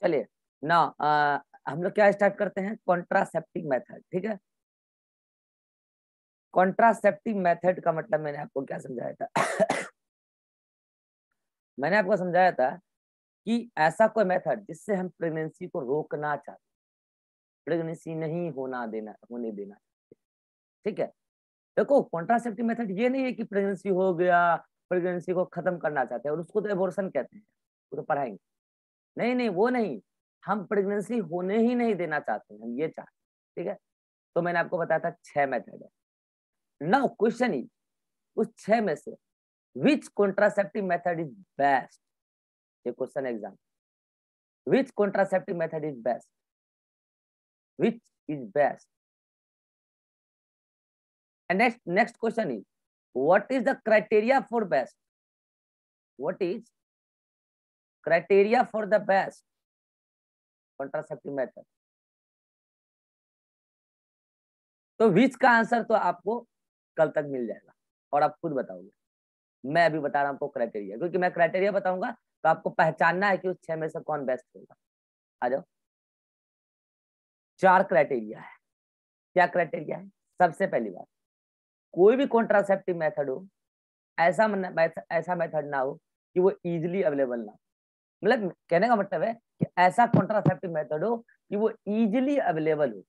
चलिए ना, हम लोग क्या स्टार्ट करते हैं, कॉन्ट्रासेप्टिव मेथड। ठीक है, कॉन्ट्रासेप्टिव मेथड का मतलब मैंने आपको क्या समझाया था मैंने आपको समझाया था कि ऐसा कोई मेथड जिससे हम प्रेगनेंसी को रोकना चाहते, प्रेगनेंसी नहीं होने देना। ठीक है, देखो कॉन्ट्रासेप्टिव मेथड ये नहीं है कि प्रेगनेंसी हो गया, प्रेगनेंसी को खत्म करना चाहते हैं और उसको तो एबॉर्शन कहते हैं, वो तो पढ़ाएंगे। नहीं नहीं, वो नहीं, हम प्रेगनेंसी होने ही नहीं देना चाहते हैं, हम ये चाहते हैं। ठीक है, तो मैंने आपको बताया था 6 मेथड है। नाउ क्वेश्चन इज, उस 6 में से विच कॉन्ट्रासेप्टिव मेथड इज बेस्ट? ये question exam, which contraceptive method is best, which is best? And next question is, what is the criteria for best? What is criteria for the best contraceptive method? तो विच का answer तो आपको कल तक मिल जाएगा और आप खुद बताओगे। मैं अभी बता रहा हूं आपको क्राइटेरिया, क्योंकि मैं क्राइटेरिया बताऊंगा तो आपको पहचानना है कि उस 6 में से कौन बेस्ट होगा। आ जाओ, 4 क्राइटेरिया है। क्या क्राइटेरिया है? सबसे पहली बात, कोई भी कॉन्ट्रासेप्टिव मेथड हो, ऐसा मेथड ना हो कि वो इजिली अवेलेबल ना हो। मतलब कहने का मतलब है कि ऐसा कॉन्ट्रासेप्टिव मेथड हो कि वो इजिली अवेलेबल हो,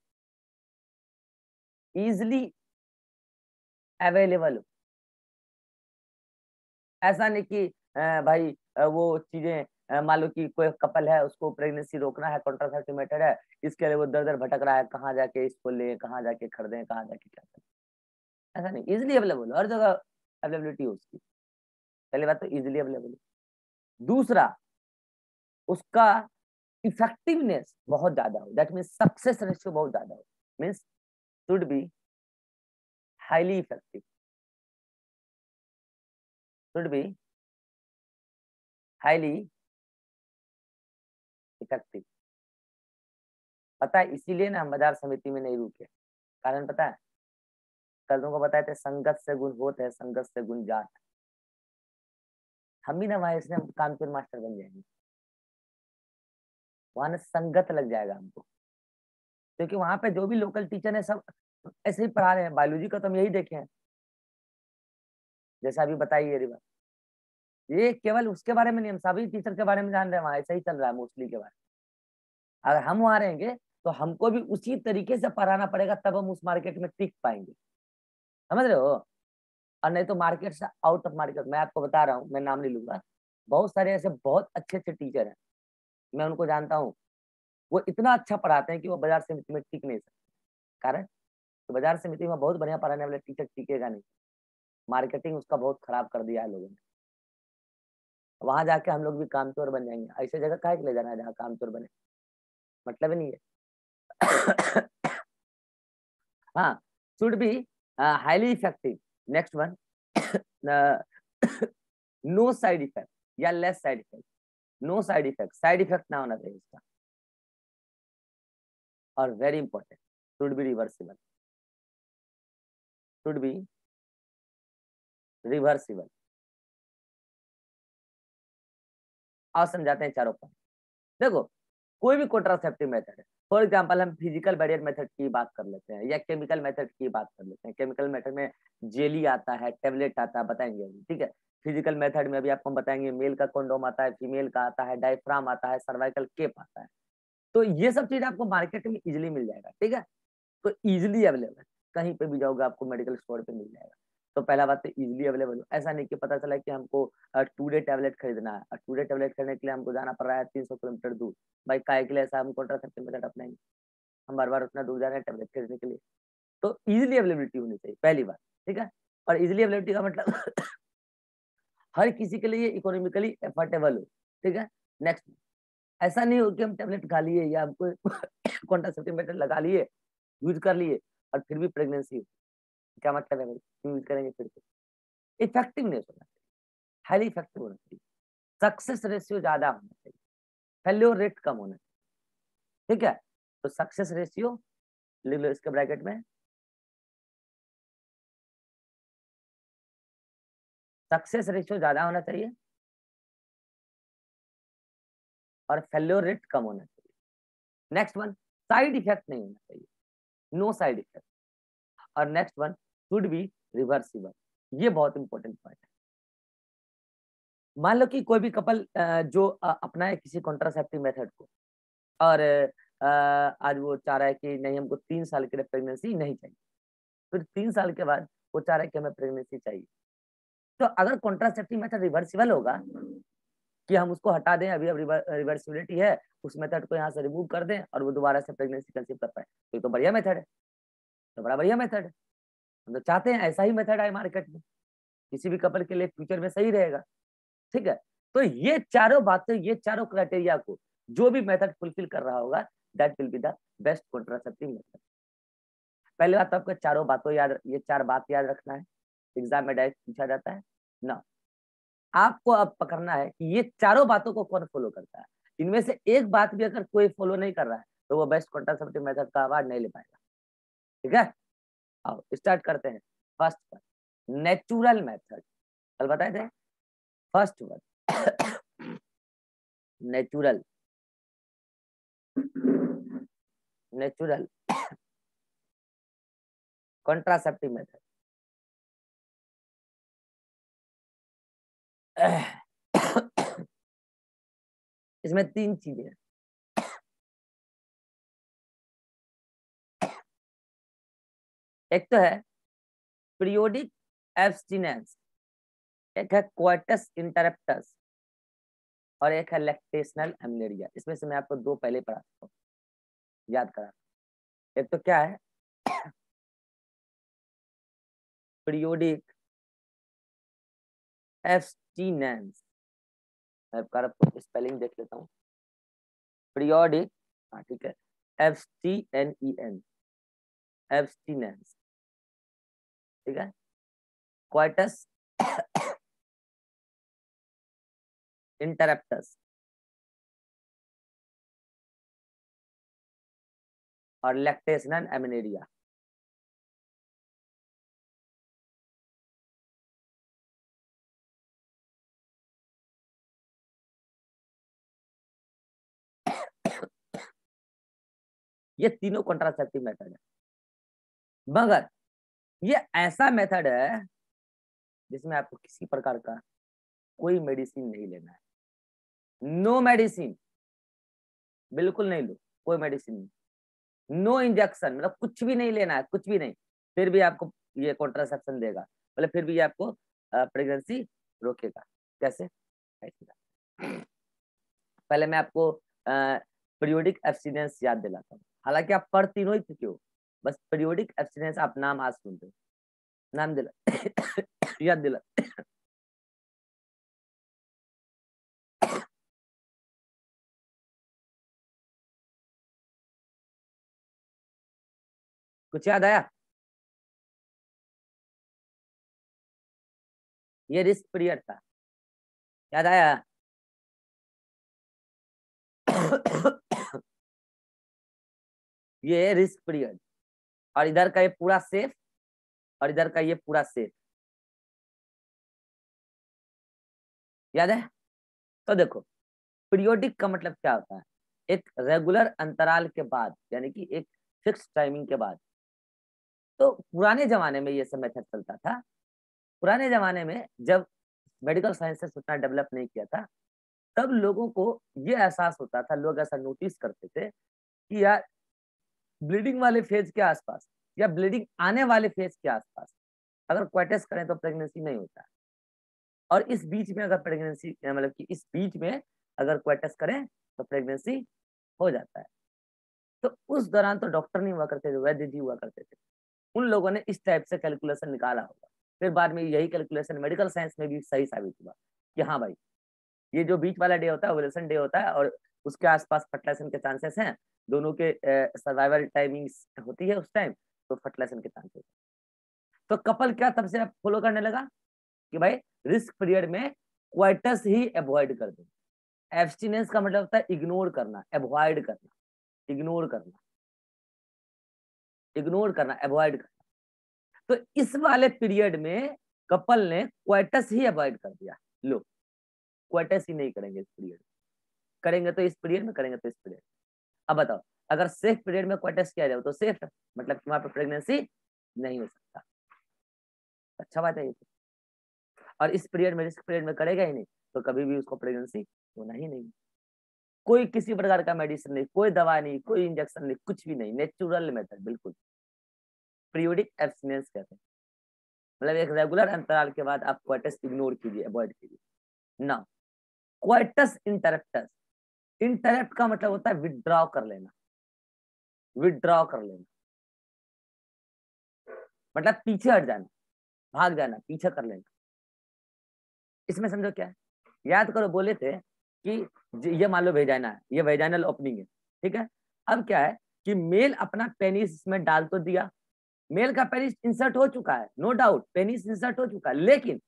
इजिली अवेलेबल हो। ऐसा नहीं कि भाई वो चीजें, मान लो कि कोई कपल है, उसको प्रेगनेंसी रोकना है, कॉन्ट्रासेप्टिव मेथड है, इसके लिए वो दर दर भटक रहा है, कहाँ जाके इसको ले, कहाँ जाके खरीदें, कहाँ जाके क्या करें। ऐसा नहीं, इजिली अवेलेबल, हर जगह अवेलेबिलिटी हो उसकी। पहली बात तो इजिली अवेलेबल। दूसरा, उसका इफेक्टिवनेस बहुत ज्यादा हो, दैट मीन्स सक्सेस रेशियो बहुत ज्यादा हो, means should be highly effective, should be highly effective. पता है इसीलिए ना हम बाजार समिति में नहीं रुके, कारण पता है, कल तुमको बताए थे संगत से गुण होते हैं, संगत से गुण जात। हम भी ना वहां, इसलिए हम कानपुर मास्टर बन जाएंगे, वहां ना संगत लग जाएगा हमको, क्योंकि वहां पे जो भी लोकल टीचर है सब ऐसे ही पढ़ा रहे हैं। बायोलॉजी का तो हम यही देखे हैं, जैसा अभी बताइए रिवा, ये केवल उसके बारे में नहीं, हम सभी टीचर के बारे में जान रहे हैं, वहां ऐसा ही चल रहा है मोस्टली के बारे में। अगर हम वहां रहेंगे तो हमको भी उसी तरीके से पढ़ाना पड़ेगा, तब हम उस मार्केट में टिक पाएंगे, समझ रहे हो? और नहीं तो मार्केट से आउट ऑफ मार्केट। मैं आपको बता रहा हूँ, मैं नाम नहीं लूंगा, बहुत सारे ऐसे बहुत अच्छे अच्छे टीचर हैं, मैं उनको जानता हूँ, वो इतना अच्छा पढ़ाते हैं कि वो बाजार समिति में टिक नहीं सकते। कारण तो बाजार समिति में बहुत बढ़िया पढ़ाने वाले टीचर टिकेगा नहीं, मार्केटिंग उसका बहुत खराब कर दिया है लोगों ने। वहां जाके हम लोग भी कामचोर बन जाएंगे, ऐसे जगह काहे के ले जाना है जहाँ कामचोर बने, मतलब ही नहीं है हाँ, should be highly effective. Next one, no side effect या less side effect. No side effect, side effect ना होना चाहिए इसका। और very important, should be reversible, should be reversible. और समझाते हैं चारों पॉइंट। देखो, कोई भी कॉन्ट्रासेप्टिव मेथड है, फॉर एग्जांपल हम फिजिकल बैरियर मेथड की बात कर लेते हैं या केमिकल मेथड की बात कर लेते हैं। केमिकल मेथड में जेली आता है, टेबलेट आता है, बताएंगे अभी, ठीक है। फिजिकल मेथड में अभी आपको हम बताएंगे, मेल का कंडोम आता है, फीमेल का आता है, डायफ्राम आता है, सर्वाइकल केप आता है। तो ये सब चीज आपको मार्केट में इजिली मिल जाएगा, ठीक है। तो इजिली अवेलेबल, कहीं पे भी जाओगे आपको मेडिकल स्टोर पे मिल जाएगा। तो पहला बात तो इजिली अवेलेबल हो, ऐसा नहीं कि पता चला कि हमको 2 डे टैबलेट खरीदना है और 2 डे टैबलेट खरीदने के लिए हमको जाना पड़ रहा है 300 किलोमीटर दूर। भाई काय के लिए ऐसा हम कॉन्ट्रासेप्टिव मेथड अपनाएंगे? हम बार बार उतना दूर जा रहे हैं टैबलेट खरीदने के लिए। तो इजिली अवेलेबिलिटी होनी चाहिए, पहली बात, ठीक है। और इजिली अवेलेबिलिटी का मतलब हर किसी के लिए इकोनॉमिकली एफोर्डेबल हो, ठीक है। नेक्स्ट, ऐसा नहीं हो कि हम टैबलेट खा लिए या हमको कॉन्ट्रासेप्टिव मेथड लगा लिए, यूज कर लिए और फिर भी प्रेगनेंसी हो। क्या मतलब है भाई, क्यों यूज करेंगे फिर से? इफेक्टिवनेस होना चाहिए, हाईली इफेक्टिव होना चाहिए, सक्सेस रेशियो ज्यादा होना चाहिए, फेल्योर रेट कम होना चाहिए, ठीक है। तो सक्सेस रेशियो लिख लो इसके ब्रैकेट में, सक्सेस रेशियो ज्यादा होना चाहिए और फेल्योर रेट कम होना चाहिए। नेक्स्ट वन, साइड इफेक्ट नहीं होना चाहिए, नो साइड इफेक्ट। और next one, should be reversible. ये बहुत इंपॉर्टेंट पॉइंट है। मान लो कि कोई भी कपल जो अपनाए किसी कॉन्ट्रासेप्टिव मेथड को, और आज वो चाह रहा है कि नहीं हमको 3 साल के लिए प्रेगनेंसी नहीं चाहिए, फिर 3 साल के बाद वो चाह रहा है कि हमें प्रेगनेंसी चाहिए। तो अगर कॉन्ट्रासेप्टिव मेथड रिवर्सिबल होगा कि हम उसको हटा दें, अभी अब रिवर्सिबिलिटी है, उस मेथड को यहाँ से रिमूव कर दें और वो दोबारा से प्रेगनेंसी कंसीव कर पाए, तो ये तो बढ़िया मेथड है, तो बड़ा बढ़िया मेथड है। हम तो चाहते हैं ऐसा ही मेथड आए मार्केट में, किसी भी कपल के लिए फ्यूचर में सही रहेगा। ठीक है, तो ये चारों बातें, ये चारों क्राइटेरिया को जो भी मेथड फुलफिल कर रहा होगा, that will be the best contraceptive method. पहले बात तो आपको चारों बातों याद, ये 4 बात याद रखना है, एग्जाम में डायरेक्ट पूछा जाता है ना। आपको अब पकड़ना है कि ये चारों बातों को कौन फॉलो करता है। इनमें से एक बात भी अगर कोई फॉलो नहीं कर रहा है तो वो बेस्ट कॉन्ट्रासेप्टिव मेथड का अवार्ड नहीं ले पाएगा। ठीक है, आओ स्टार्ट करते हैं। First one, natural method. कल बताए थे, first one natural, natural contraceptive method. इसमें 3 चीजें हैं। एक तो है पीरियोडिक एब्स्टिनेंस, एक है कोइटस इंटरप्टस, और एक है लैक्टेशनल एमनेरिया। इसमें से मैं आपको 2 पहले पढ़ा सकता हूँ, याद करा। एक तो क्या है, पीरियोडिक एब्स्टिनेंस, मैं आपको स्पेलिंग देख लेता हूँ। पीरियोडिक, हाँ ठीक है, एब्स्टिनेंस, एब्स्टिनेंस, ठीक है। क्वाइटस इंटरप्टस और लैक्टेशनल एमनेरिया। ये तीनों कॉन्ट्रासेप्टिव मेथड है, मगर ये ऐसा मेथड है जिसमें आपको किसी प्रकार का कोई मेडिसिन नहीं लेना है। नो मेडिसिन, बिल्कुल नहीं लो, कोई मेडिसिन नहीं। नो इंजेक्शन, मतलब कुछ भी नहीं लेना है, कुछ भी नहीं, फिर भी आपको ये कॉन्ट्रासेप्शन देगा, मतलब फिर भी ये आपको प्रेगनेंसी रोकेगा। कैसे? पहले मैं आपको पीरियोडिक एब्स्टिनेंस याद दिलाता हूँ, हालांकि आप पढ़ तीनों ही चुके हो, बस पीरियोडिक एब्स्टिनेंस आप नाम आज सुनते हो, नाम दिला याद दिला। कुछ याद आया? ये रिस्क पीरियड था, याद आया? ये रिस्क पीरियड, और इधर का ये पूरा सेफ, और इधर का ये पूरा सेफ, याद है? तो देखो, पीरियोडिक का मतलब क्या होता है, एक रेगुलर अंतराल के बाद, यानी कि एक फिक्स टाइमिंग के बाद। तो पुराने जमाने में ये सब मेथड चलता था। पुराने जमाने में जब मेडिकल साइंसेस उतना डेवलप नहीं किया था, तब लोगों को ये एहसास होता था, लोग ऐसा नोटिस करते थे कि यार ब्लीडिंग वाले फेज के आसपास या ब्लीडिंग आने वाले फेज के आसपास अगर क्वाइटस करें तो प्रेगनेंसी नहीं होता है, और इस बीच में अगर प्रेगनेंसी, मतलब कि इस बीच में अगर क्वाइटस करें तो प्रेगनेंसी हो जाता है। तो उस दौरान तो डॉक्टर नहीं हुआ करते थे, वैद्य जी हुआ करते थे। उन लोगों ने इस टाइप से कैलकुलेशन निकाला होगा, फिर बाद में यही कैलकुलेशन मेडिकल साइंस में भी सही साबित हुआ कि हाँ भाई, ये जो बीच वाला डे होता है ओवुलेशन डे होता है, और उसके आसपास फर्टिलाइजेशन के चांसेस हैं, दोनों के सर्वाइवल टाइमिंग्स होती है उस टाइम, तो फर्टिलाइजेशन के चांसेस। तो कपल क्या तब से फॉलो करने लगा कि भाई रिस्क पीरियड में क्वाइटस ही अवॉइड कर दो। एब्स्टिनेंस का मतलब होता है इग्नोर करना, अवॉइड करना, इग्नोर करना, इग्नोर करना, अवॉइड करना। तो इस वाले पीरियड में कपल ने क्वाइटस ही अवॉइड कर दिया, लो क्वाइटस ही नहीं करेंगे इस पीरियड। करेंगे तो इस पीरियड में, करेंगे तो इस पीरियड। अब बताओ, अगर सेफ पीरियड में क्वार्टर्स किया जाए तो सेफ है, मतलब वहां पर प्रेगनेंसी नहीं हो सकता। अच्छा बात है ये तो। और इस पीरियड में, रिस्क पीरियड में करेगा ही नहीं तो कभी भी उसको प्रेगनेंसी होना ही नहीं। कोई किसी प्रकार का मेडिसिन नहीं, कोई दवा नहीं, कोई इंजेक्शन नहीं, कुछ भी नहीं, नेचुरल मेथड बिल्कुल। पीरियोडिक एब्सटिनेंस कहते हैं, मतलब एक रेगुलर अंतराल के बाद आप क्वार्टस इग्नोर कीजिए, अवॉइड कीजिए ना। क्वार्टस इंटरप्टस, इंटरप्ट का मतलब होता है विथड्रॉ कर लेना, विथड्रॉ कर लेना मतलब पीछे हट जाना, भाग जाना, पीछे कर लेना। इसमें समझो क्या है, याद करो बोले थे कि ये मान लो वेजाइना है, ये वेजाइनल ओपनिंग है, ठीक है। अब क्या है कि मेल अपना पेनिस इसमें डाल तो दिया, मेल का पेनिस इंसर्ट हो चुका है, नो डाउट पेनिस इंसर्ट हो चुका है, लेकिन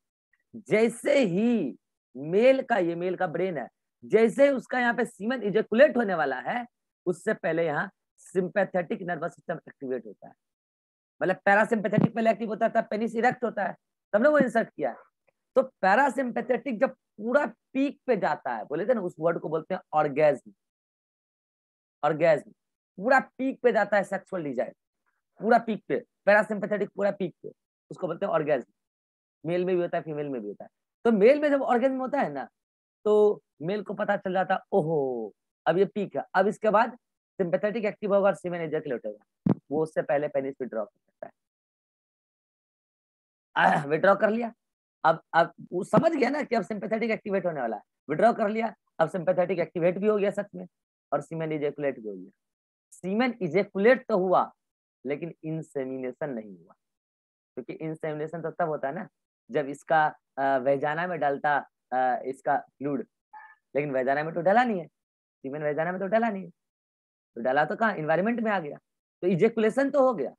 जैसे ही मेल का, ये मेल का ब्रेन है, जैसे उसका यहाँ पे सीमेन इजेकुलेट होने वाला है, उससे पहले यहाँ सिंपैथेटिक नर्वस सिस्टम एक्टिवेट होता है। मतलब पैरासिम्पैथेटिक पहले एक्टिव होता है, तब पेनिस इरेक्ट होता है, तब ना वो इंसर्ट किया है। तो पैरासिम्पैथेटिक जब पूरा पीक पे जाता है, बोले थे ना उस वर्ड को बोलते हैं ऑर्गेज्म, ऑर्गेज्म पूरा पीक पे जाता है सेक्सुअल डिजायर, पूरा पीक पे, पैरासिम्पैथेटिक पूरा पीक पे, उसको बोलते हैं ऑर्गेज्म। मेल में भी होता है, फीमेल में भी होता है। तो मेल में जब ऑर्गेज्म होता है ना, तो मेल को पता चल जाता, ओहो अब ये पीक है, अब इसके बाद सिंपैथेटिक एक्टिव होगा और सीमेन इजैकुलेट होगा, वो उससे पहले पेनिस विड्रॉ कर सकता है। विड्रॉ कर लिया, अब वो समझ गया ना कि अब सिंपैथेटिक एक्टिवेट होने वाला है, विड्रॉ कर लिया, अब सिंपैथेटिक एक्टिवेट भी हो गया सच में, और सीमेन इजैकुलेट भी हो गया। सीमेन इजैकुलेट तो हुआ लेकिन इंसेमिनेशन नहीं हुआ, क्योंकि इंसेमिनेशन तो तब होता है ना जब इसका वेजाना में डालता इसका फ्लूइड, लेकिन वेजाना में तो डाला नहीं है, सीमेन वेजाना में तो डाला नहीं है, तो डाला तो कहाँ, इन्वायरमेंट में आ गया, तो इजेकुलेशन तो हो गया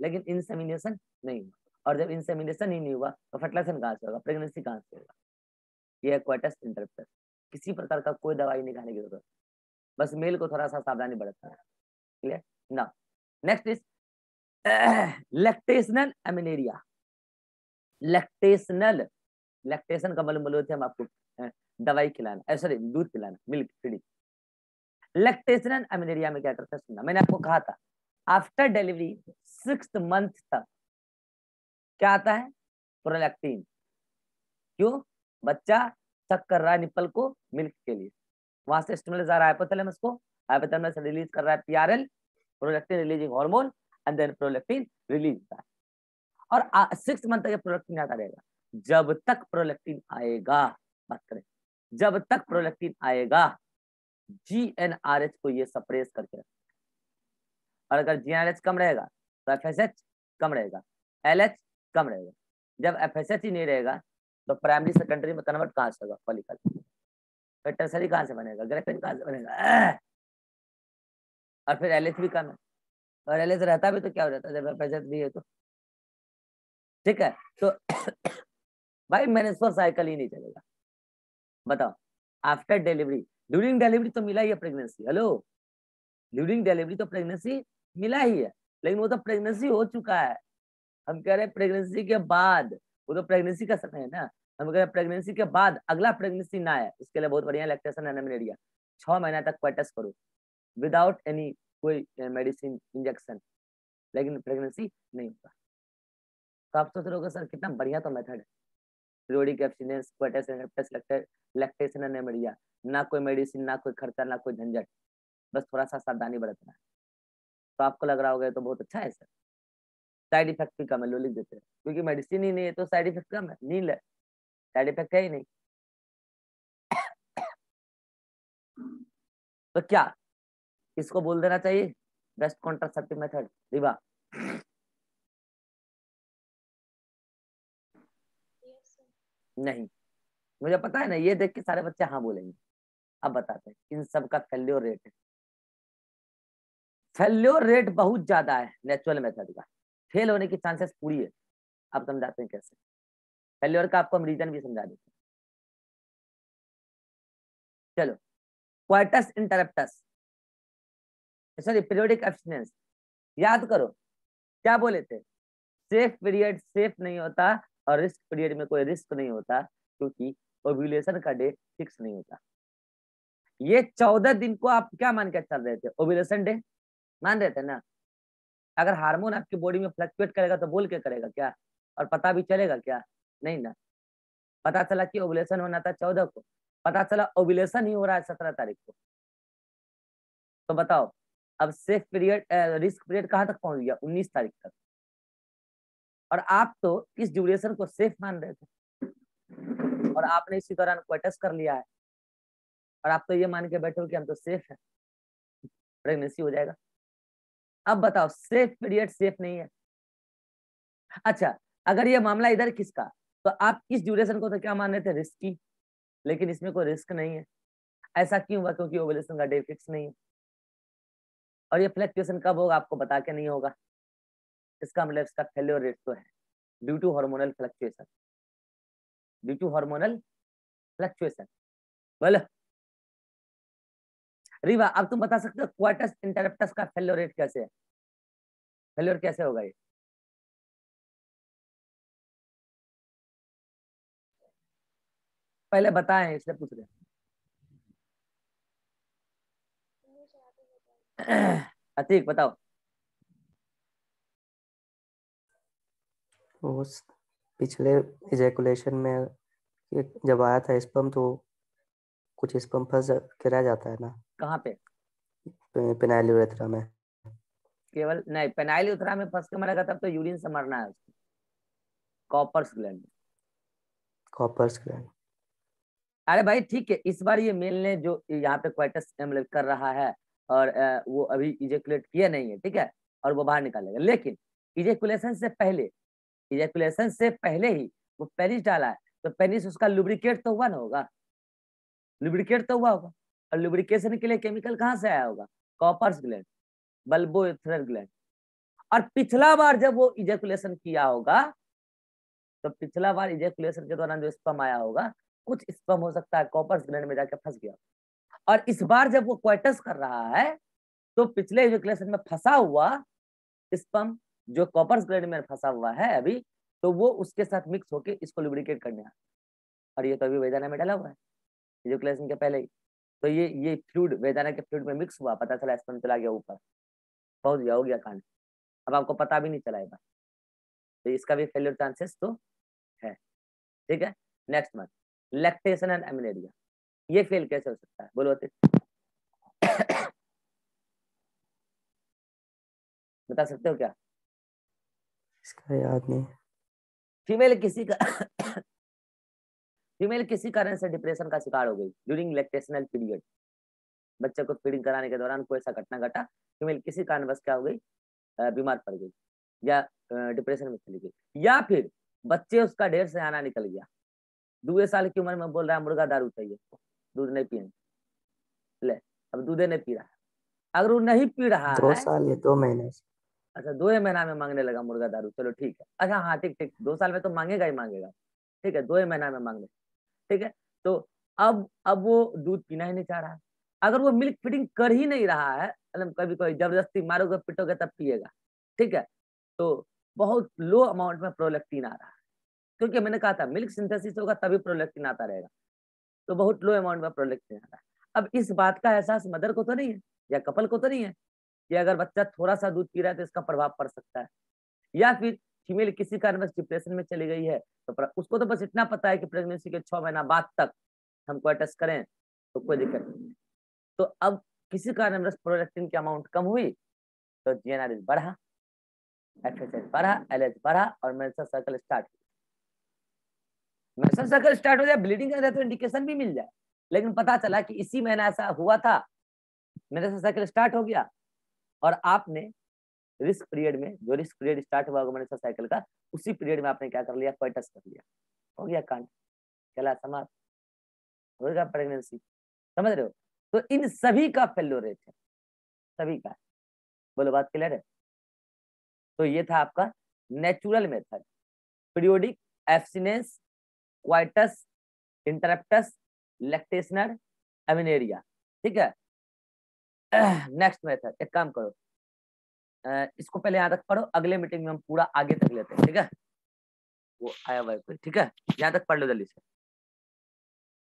लेकिन इंसेमिनेशन नहीं हुआ। और जब इंसेमिनेशन ही नहीं हुआ तो फर्टिलाइजेशन कहाँ से होगा, प्रेगनेंसी कहाँ से होगा। ये है क्वार्टस इंटरप्टस। किसी प्रकार का कोई दवाई नहीं खाने की जरूरत, बस मेल को थोड़ा सा सावधानी बरतना है। क्लियर ना। Next is lactational amenorrhea. Lactational, lactation का मतलब बोले थे हम आपको दवाई खिलाना, सॉरी दूध पिलाना, मिल्क फीडिंग। लैक्टेशनल एमिनेरिया में क्या करता है सुनना, मैंने आपको कहा था आफ्टर डिलीवरी 6th मंथ तक क्या आता है, प्रोलैक्टिन। क्यों, बच्चा सक कर रहा है निप्पल को मिल्क के लिए, वहां से स्टिमुलस आ रहा है हाइपोथैलेमस को, हाइपोथैलेमस रिलीज कर रहा है PRL, prolactin releasing hormone, and then prolactin release होता है। और 6 मंथ तक प्रोलैक्टिन आता रहेगा, जब तक प्रोलैक्टिन आएगा, बात करें जब तक प्रोलैक्टिन आएगा जीएनआरएच को ये सप्रेस करके रखेगा, और अगर जीएनआरएच कम रहेगा तो एफएसएच कम रहेगा, एलएच कम रहेगा। जब एफएसएच ही नहीं रहेगा तो प्राइमरी सेकेंडरी में कन्वर्ट कहाँ से होगा, फॉलिकल, फिर टर्सरी कहाँ से बनेगा, ग्रेफिन कहाँ से बनेगा, और फिर एलएच भी कम है, और एलएच रहता भी तो क्या हो जाता है जब एफएसएच भी है तो, ठीक है। तो भाई मेंस्ट्रुअल साइकिल ही नहीं चलेगा। बताओ आफ्टर डिलीवरी, ड्यूरिंग डिलीवरी तो मिला ही है प्रेगनेंसी, हेलो ड्यूरिंग डिलीवरी तो प्रेगनेंसी मिला ही है, लेकिन वो तो प्रेगनेंसी हो चुका है। हम कह रहे हैं प्रेगनेंसी के बाद, वो तो प्रेगनेंसी का समय है ना, हम कह रहे हैं प्रेगनेंसी के बाद अगला प्रेगनेंसी ना है, इसके लिए बहुत बढ़िया लैक्टेशन एनेमिनेरिया, 6 महीना तक क्वार्टस करो विदाउट एनी कोई मेडिसिन इंजेक्शन, लेकिन प्रेगनेंसी नहीं होता। तो आप सोच रहे हो सर कितना बढ़िया तो मेथड है, पीरियोडिक एब्स्टिनेंस, क्वार्टस इंटरप्टस, लैक्टेशन एनेमिनिया, ना कोई मेडिसिन, ना कोई खर्चा, ना कोई झंझट, बस थोड़ा सा सावधानी बरतना है। तो आपको लग रहा होगा तो बहुत अच्छा है सर, साइड इफेक्ट भी कम है, लो लिख देते हैं, क्योंकि मेडिसिन ही नहीं है तो साइड इफेक्ट कम है, नील है, साइड इफेक्ट है ही नहीं। तो क्या इसको बोल देना चाहिए बेस्ट कॉन्ट्रासेप्टिव मेथड रिवा? नहीं, मुझे पता है ना, ये देख के सारे बच्चे हाँ बोलेंगे। अब बताते हैं इन सब का फेल्योर रेट है, फेल्योर रेट बहुत ज्यादा है नेचुरल मेथड का, फेल होने की चांसेस पूरी है। आप समझाते हैं कैसे फेल्योर का, आपको हम रीजन भी समझा देते हैं। चलो क्वार्टस इंटरप्टस, सॉरी पीरियोडिक एब्स्टिनेंस, याद करो क्या बोले थे, सेफ पीरियड सेफ नहीं होता और रिस्क पीरियड में कोई रिस्क नहीं होता, क्योंकि ओव्यूलेशन का डेट फिक्स नहीं होता। ये 14 दिन को आप क्या मान के चल रहे थे? ओव्यूलेशन डे मान रहे थे ना। अगर हार्मोन आपकी बॉडी में फ्लक्चुएट करेगा तो बोल के करेगा क्या, और पता भी चलेगा क्या? नहीं ना। पता चला कि ओव्यूलेशन होना था 14 को, पता चला ओव्यूलेशन ही हो रहा है 17 तारीख को, तो बताओ अब सेफ पीरियड रिस्क पीरियड कहाँ तक पहुंच गया? 19 तारीख तक। और आप तो इस ड्यूरेशन को सेफ मान रहे थे, और आपने इसी दौरान क्वार्टर्स कर लिया है, और आप तो ये मान के बैठे हो कि हम तो सेफ है, प्रेगनेंसी हो जाएगा। अब बताओ सेफ पीरियड सेफ नहीं है। अच्छा, अगर ये मामला इधर किसका, तो आप इस ड्यूरेशन को तो क्या मान रहे थे? रिस्की, लेकिन इसमें कोई रिस्क नहीं है। ऐसा क्यों हुआ? क्योंकि ओवुलेशन का डे फिक्स नहीं है, और ये फ्लक्चुएशन कब होगा आपको बता के नहीं होगा। इसका मतलब इसका फेल्योर रेट तो है due to hormonal fluctuation, due to hormonal fluctuation. बोलो रीवा, अब तुम बता सकते हो क्वार्टस इंटरप्टस का फेल्योर रेट कैसे है? फेल्योर कैसे होगा ये? पहले बताएं, इसलिए पूछ रहे अतीक बताओ। वो पिछले इजैकुलेशन में जब आया था स्पर्म, तो कुछ स्पर्म फंस के रह जाता है ना कहाँ पे? पेनाइल यूरेथ्रा में। केवल नहीं, पेनाइल यूरेथ्रा में फंस के मरेगा तब तो यूरिन से मरना है उसको, कॉपर्स ग्लैंड। Cowper's gland. अरे भाई ठीक है, इस बार ये मेल ने जो यहाँ पे क्वाइटस मतलब कर रहा है, और वो अभी इजेकुलेट किया नहीं है, ठीक है, और वो बाहर निकालेगा, लेकिन इजेकुलेशन से पहले, इजेकुलेशन से पहले ही वो पेनिस डाला है, तो पेनिस उसका लुब्रिकेट तो हुआ ना होगा, लुब्रिकेट तो हुआ होगा, और लुब्रिकेशन के लिए केमिकल कहाँ से आया होगा? Cowper's gland, bulbourethral gland. और पिछला बार जब वो इजेकुलेशन किया होगा, तो पिछला बार इजेकुलेशन के दौरान जो स्पर्म आया होगा, कुछ स्पर्म हो सकता है कॉपर्स ग्लैंड में जाके फंस गया, और इस बार जब वो क्वार्टस कर रहा है, तो पिछले इजेकुलेशन में फंसा हुआ स्पर्म जो कॉपर्स ग्लैंड में फंसा हुआ है अभी, तो वो उसके साथ मिक्स होके इसको लुब्रिकेट करने आ, और ये तो अभी वेदाना में डाला हुआ है इजेकुलेशन के पहले ही, तो ये फ्लूइड वेदाना के फ्लूइड में मिक्स हुआ, पता चला स्पर्म चला गया ऊपर, पहुंच गया, हो गया कांड, अब आपको पता भी नहीं चलाएगा, तो इसका भी फेलियर चांसेस तो है। ठीक है, नेक्स्ट मंथ लैक्टेशन एंड एमिनेरिया, ये फेल कैसे हो सकता है? बोलो बता सकते हो क्या? इसका याद नहीं। फीमेल किसी का फीमेल किसी कारण से डिप्रेशन का शिकार हो गई ड्यूरिंग लैक्टेशनल पीरियड, बच्चे को फीडिंग कराने के दौरान कोई ऐसा घटना घटा, फीमेल किसी कारण बस क्या हो गई, बीमार पड़ गई, या डिप्रेशन में चली गई, या फिर बच्चे उसका ढेर से आना निकल गया, 2 साल की उम्र में बोल रहा है मुर्गा दारू चाहिए, दूध नहीं पिए, ले अब दूध नहीं पी रहा है, अगर वो नहीं पी रहा 2 है, साल या 2 महीने। अच्छा 2 महीना में मांगने लगा मुर्गा दारू, चलो ठीक है, अच्छा हाँ ठीक ठीक, 2 साल में तो मांगेगा ही मांगेगा, ठीक है, 2 महीना में मांग ले, ठीक है, तो अब वो दूध पीना ही नहीं चाह रहा है, अगर वो मिल्क फीडिंग कर ही नहीं रहा है, मतलब कभी कोई जबरदस्ती मारोगे पिटोगे तब पिएगा, ठीक है, तो बहुत लो अमाउंट में प्रोलैक्टिन आ रहा है, क्योंकि मैंने कहा था मिल्क सिंथेसिस होगा तभी प्रोलैक्टिन आता रहेगा, तो बहुत लो अमाउंट में प्रोलैक्टिन आ रहा है। अब इस बात का एहसास मदर को तो नहीं है, या कपल को तो नहीं है, कि अगर बच्चा थोड़ा सा दूध पी रहा है तो इसका प्रभाव पड़ सकता है, या फिर फीमेल किसी कारणवश डिप्रेशन में चली गई है, तो उसको तो बस इतना पता है कि प्रेगनेंसी के 6 महीना बाद तक हम कोई टेस्ट करें तो कोई दिक्कत नहीं है, तो अब किसी कारणवश प्रोलैक्टिन की अमाउंट कम हुई, तो जीएनआरएच बढ़ा, एफएसएच बढ़ा, एलएच बढ़ा, और menstrual cycle start, menstrual cycle start हो जाए, ब्लीडिंग का तो इंडिकेशन भी मिल जाए, लेकिन पता चला कि इसी महीना ऐसा हुआ था, मेंस्ट्रुअल साइकिल स्टार्ट हो गया, और आपने रिस्क पीरियड में, जो रिस्क पीरियड स्टार्ट हुआ मेंस्ट्रुअल साइकिल का, उसी पीरियड में आपने क्या कर लिया, कोइटस कर लिया, हो गया कांड, चला समाप्त, हो गया प्रेगनेंसी, समझ रहे हो? तो इन सभी का फेल्योर रेट है, सभी का, बोलो बात क्लियर है? तो ये था आपका natural method, periodic abstinence, coitus interruptus, lactational amenorrhea, ठीक है। नेक्स्ट मेथड, एक काम करो, इसको पहले यहाँ तक पढ़ो, अगले मीटिंग में हम पूरा आगे तक लेते हैं, ठीक है, वो आया हुआ है, ठीक है, यहाँ तक पढ़ लो जल्दी से।